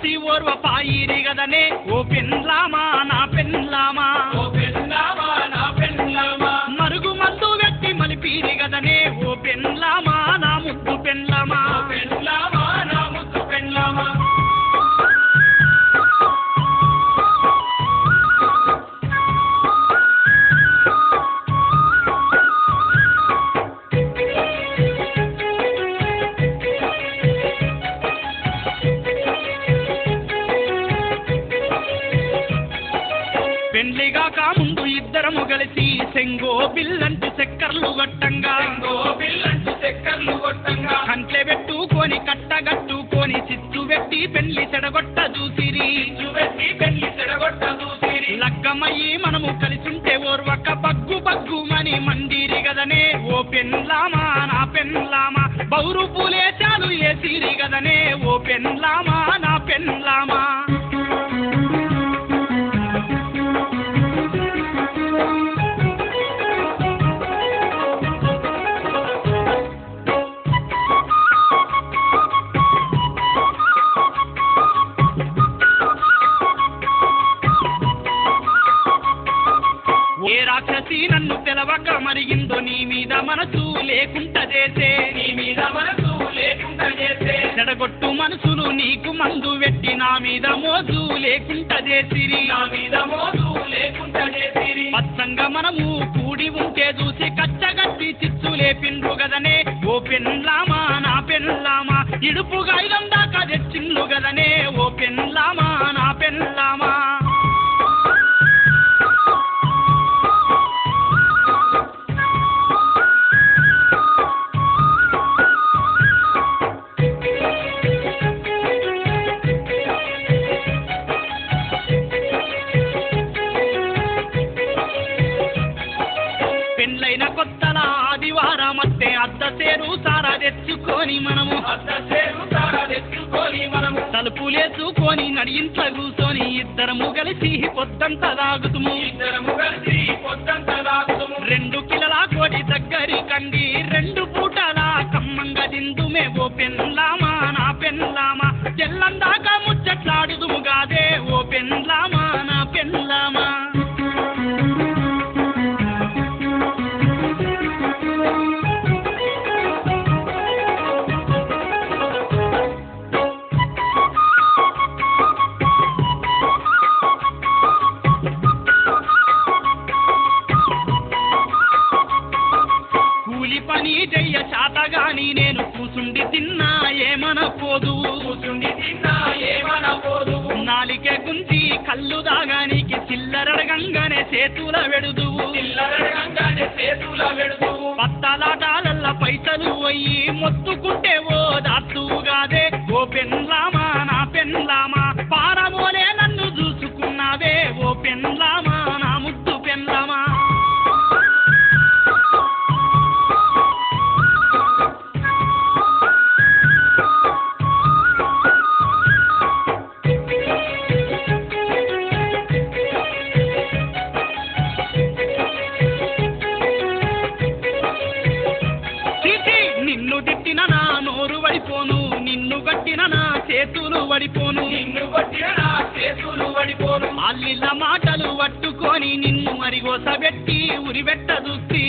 చూసి ఓర్వ పాయిరి గదనే ఓ పెన్లామా నా పెన్లామా మరుగు మందు వెట్టి మలిపీరి గదనే ఓ పెన్లామా నా ముద్దు పెన్లామా పెండ్లిగాక ముందు ఇద్దరము కలిసి సెంగో బిల్లంటూ చక్కర్లు గట్టంగా కంట్లె పెట్టుకొని కట్టగట్టుకొని చిచ్చు పెట్టి పెళ్లి చెడగొట్ట చూసిరి లగ్గమయ్యి మనము కలిసుంటే ఓర్వక బగ్గు బగ్గుమని మండిరి గదనే ఓ పెన్లామా నా పెన్లామా బౌరు పూలేచాలు ఏసిరి గదనే ఓ పెన్లామా నా పెన్లామా ఏ రాక్షసి నన్ను తెలవక మరిగిందో నీ మీద మనసు లేకుంట చేసే చెడగొట్టు మనసులు నీకు మందు వెట్టి నా మీద మోజు లేకుంట చేసిరి పచ్చంగా మనము కూడి ఉంటే చూసి కచ్చగట్టి చిచ్చు లేపిండ్రు గదనే ఓ పెన్లామా నా పెన్లామా ఇడుపుగా ఇదం దాకా తెచ్చిండ్లు గదనే ఓ పెన్లామా నా పెన్లామా పెండ్లైన కొత్తల ఆదివారమత్తే అద్దసేరు సారా తెచ్చుకొని మనము తలుపులేసుకొని నడియింట్ల కూసోని ఇద్దరము కలిసి పొద్దంతా తాగుతుము 2 కిలోల కోడి దగ్గరి కండి 2 పూటల కమ్మంగా దిందుమే ఓ పెన్లామా నా పెన్లామా తెల్లందాకా ముచ్చట్లాడుదుము గాదే ఓ పెన్లామా నా పెన్లామా పని చెయ్య చాతగాని నేను కూసుండి తిన్నా ఏమనపోదు నాలికే గుంజి కళ్ళు దాగానికి చిల్లరడగంగానే చేతుల వెడుదువు పత్తలాటాలల్ల పైసలు అయ్యి మొత్తుకుంటే ఓ దాతుగాదే ఓ పెన్లామా నా పెన్లామా పారమోలే నన్ను చూసుకున్నావే ఓ పెన్లామా నా ముద్దు పెన్లామా నిన్ను తిట్టిన నా నోరు వడిపోను నిన్ను గట్టిన నా చేతులు వడిపోను అల్లిల మాటలు పట్టుకొని నిన్ను అరిగోసబెట్టి ఉరిబెట్ట చూసి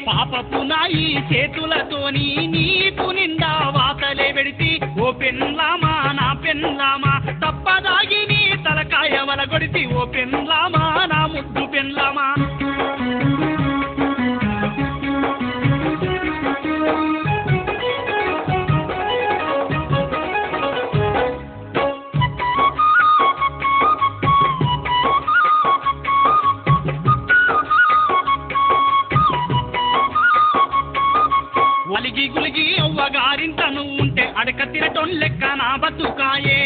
పాపపు నాయి చేతులతోని నీపు నిండా వాతలే పెడితి ఓ పెన్లామా నా పెన్లామా తప్పదాగి నీ తలకాయ వలగొడితి ఓ పెన్లామా నా ముద్దు పెన్లామా గులిగి అవ్వగారింత నువ్వు ఉంటే అడక తిరటోన్ లెక్క నా బతుకాయే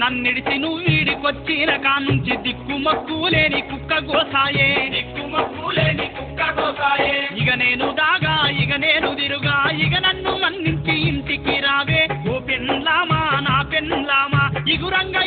నన్నిడిచి నువ్వు వీడికొచ్చిన కానుంచి దిక్కుమక్కు లేని కుక్క గోసాయే ఇక నేను దాగా ఇక నేను తిరుగా ఇక నన్ను మన్నించి ఇంటికి రావే ఓ పెన్లామా నా పెన్లామా ఇగురంగా